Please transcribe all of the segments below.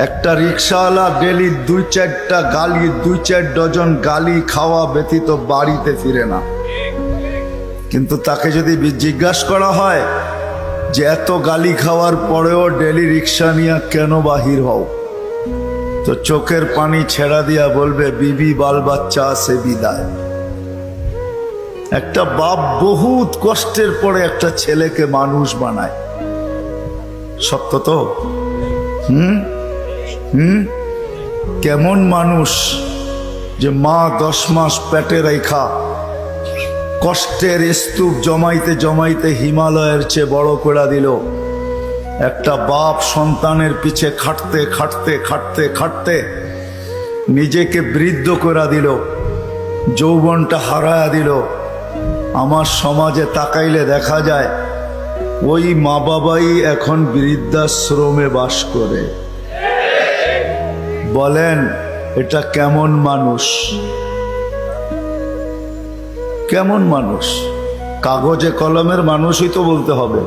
একটা রিক্সাওয়ালা ডেলি 2-4টা গালি, 2-4 ডজন গালি খাওয়া ব্যতীত বাড়িতে ফিরে না। কিন্তু তাকে যদি জিজ্ঞাসা করা হয় যে এত গালি খাওয়ার পরেও ডেলি রিক্সা নিয়ে কেন বাহির হও, তো চোখের পানি ছেড়া দিয়া বলবে বিবি বাল বাচ্চা আছে বিদায়। একটা বাপ বহুত কষ্টের পরে একটা ছেলেকে মানুষ বানায়, সত্য তো? কেমন মানুষ যে মা 10 মাস পেটে রেখা কষ্টের স্তূপ জমাইতে জমাইতে হিমালয়ের চেয়ে বড় করে দিল। একটা বাপ সন্তানের পিছে খাটতে খাটতে খাটতে খাটতে নিজেকে বৃদ্ধ করে দিল, যৌবনটা হারায়া দিল। আমার সমাজে তাকাইলে দেখা যায় ওই মা বাবাই এখন বৃদ্ধাশ্রমে বাস করে। বলেন এটা কেমন মানুষ? কেমন মানুষ? কাগজে কলমের মানুষই তো বলতে হবে।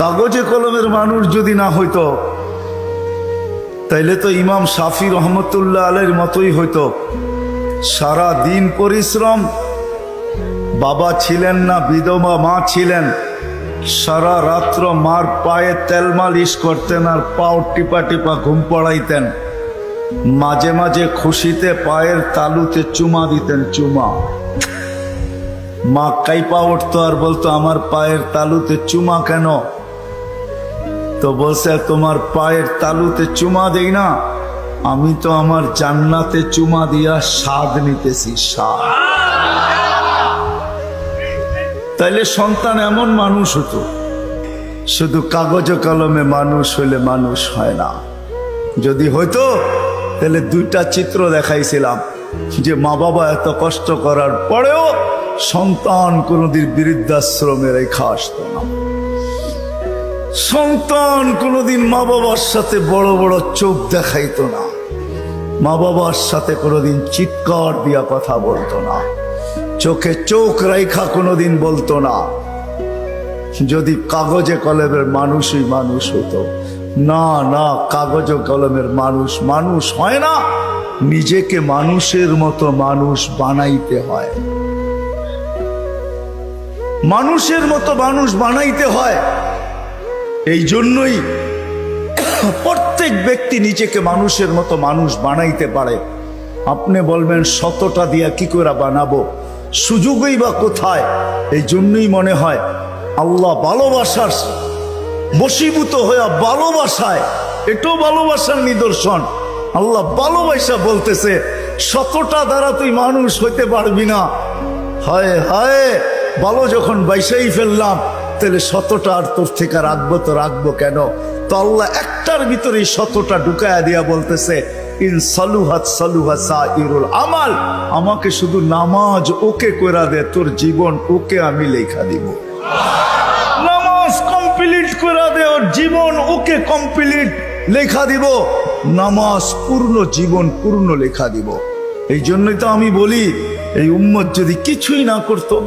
কাগজে কলমের মানুষ যদি না হইতো তাইলে তো ইমাম শাফি রহমতুল্লাহ আলাইহির মতোই হইতো। সারা দিন পরিশ্রম, বাবা ছিলেন না, বিধবা মা ছিলেন, সারা রাত্র মার পায়ে তেল মালিশ করতেন আর পাও টিপা টিপা ঘুম পড়াইতেন। মাঝে মাঝে খুশিতে পায়ের তালুতে চুমা দিতেন, চুমা। মা কাইপা উঠতো আর বলতো আমার পায়ের তালুতে চুমা কেন? তো বলছে তোমার পায়ের তালুতে চুমা দেই না, আমি তো আমার জান্নাতে চুমা দিয়া স্বাদ নিতেছি, স্বাদ। তাইলে সন্তান এমন মানুষ হতো। শুধু কাগজ কলমে মানুষ হইলে মানুষ হয় না। যদি হইতো তাহলে 2টা চিত্র দেখাইছিলাম যে মা বাবা এত কষ্ট করার পরেও সন্তান কোনোদিন বৃদ্ধাশ্রমে রেখা আসতো না। সন্তান কোনোদিন মা বাবার সাথে বড় বড় চোখ দেখাইতো না, মা বাবার সাথে কোনোদিন চিৎকার দিয়া কথা বলতো না, চোখে চোখ রেখা কোনোদিন বলতো না। যদি কাগজে কলমের মানুষই মানুষ হতো। না না, কাগজে কলমের মানুষ মানুষ হয় না, নিজেকে মানুষের মতো মানুষ বানাইতে হয়। মানুষের মতো মানুষ বানাইতে হয়। এই জন্যই প্রত্যেক ব্যক্তি নিজেকে মানুষের মতো মানুষ বানাইতে পারে। আপনি বলবেন 100টা দিয়া কি করে বানাবো, সুযোগই বা কোথায়? এই জন্যই মনে হয় আল্লাহ ভালোবাসার বশীভূত হয়ে ভালোবাসায়, এটাও ভালোবাসার নিদর্শন। আল্লাহ ভালোবাসা বলতেছে 100টা দ্বারা তুই মানুষ হইতে পারবি না। হায় হায়, ভালো যখন বাইসাই ফেললাম তাহলে 100টা আর তোর থেকে রাখবো তো রাখবো কেন? তো আল্লাহ একটার ভিতরে 100টা ঢুকায়া দিয়া বলতেছে ইন সালুহাত সালুহা সাইরুল আমাল, আমাকে শুধু নামাজ ওকে কইরা দে, তোর জীবন ওকে আমি লেখা দিব। নামাজ কমপ্লিট কইরা দে, ওর জীবন ওকে কমপ্লিট লেখা দিব। নামাজ পূর্ণ, জীবন পূর্ণ লেখা দিব। এই জন্যই তো আমি বলি এই উম্মত যদি কিছুই না করতো,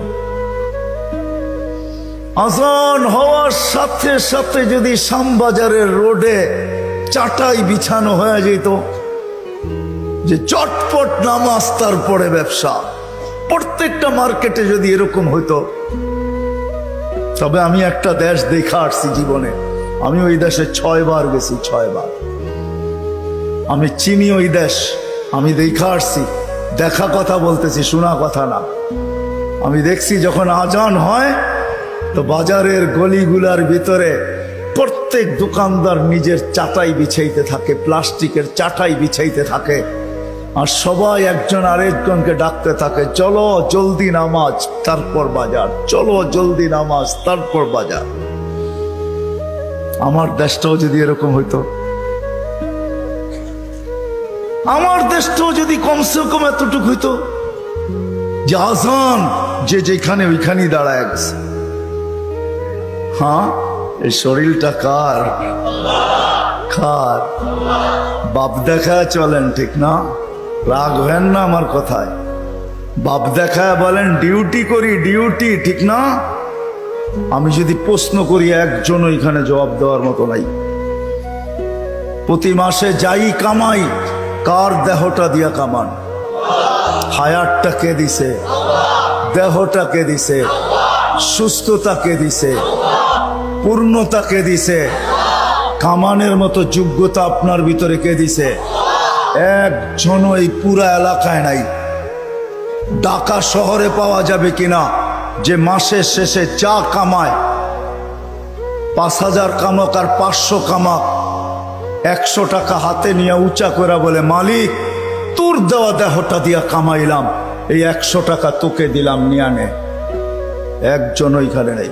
আজান হওয়ার সাথে সাথে যদি শ্যামবাজারের রোডে চাটাই বিছানো হয়ে যেত যে চটপট নামাজ তারপরে ব্যবসা, প্রত্যেকটা মার্কেটে যদি এরকম হইতো। তবে আমি একটা দেশ দেখা আসছি জীবনে, আমি ওই দেশে 6 বার গেছি, 6 বার। আমি চিনি ওই দেশ, আমি দেখা আসছি। দেখা কথা বলতেছি, শোনা কথা না। আমি দেখছি যখন আজান হয় তো বাজারের গলিগুলার ভিতরে প্রত্যেক দোকানদার নিজের চাটাই বিছাইতে থাকে, প্লাস্টিকের চাটাই বিছাইতে থাকে, আর সবাই একজন আরেকজনকে ডাকতে থাকে চলো জলদি নামাজ তারপর বাজার, চলো জলদি নামাজ তারপর বাজার। আমার দেশটাও যদি এরকম হইতো, আমার দেশটাও যদি কমসে কম এতটুকু হইতো যে আজান যে যেখানে ওইখানেই দাঁড়ায় গেছে। হ্যাঁ, এই শরীরটা কার? কার? বাপ দেখা চলেন, ঠিক না? রাগ হেন না আমার কথায়। বাপ দেখা বলেন ডিউটি করি, ডিউটি, ঠিক না? আমি যদি প্রশ্ন করি একজন ওইখানে জবাব দেওয়ার মতো নাই। প্রতি মাসে যাই কামাই কার দেহটা দিয়া কামান? হায়াতটা কে দিছে? দেহটা কে দিছে? সুস্থতা কে দিছে? পূর্ণতা কে দিছে? কামানের মতো যোগ্যতা আপনার ভিতরে কে দিছে? একজন এই পুরা এলাকায় নাই। ঢাকা শহরে পাওয়া যাবে কিনা যে মাসের শেষে যা কামায়, 5,000 কামাক আর 500 কামাক, 100 টাকা হাতে নিয়ে উঁচা করে বলে, মালিক তোর দেওয়া দেহটা দিয়া কামাইলাম, এই 100 টাকা তোকে দিলাম, নিয়ে নে। একজন ওইখানে নেই।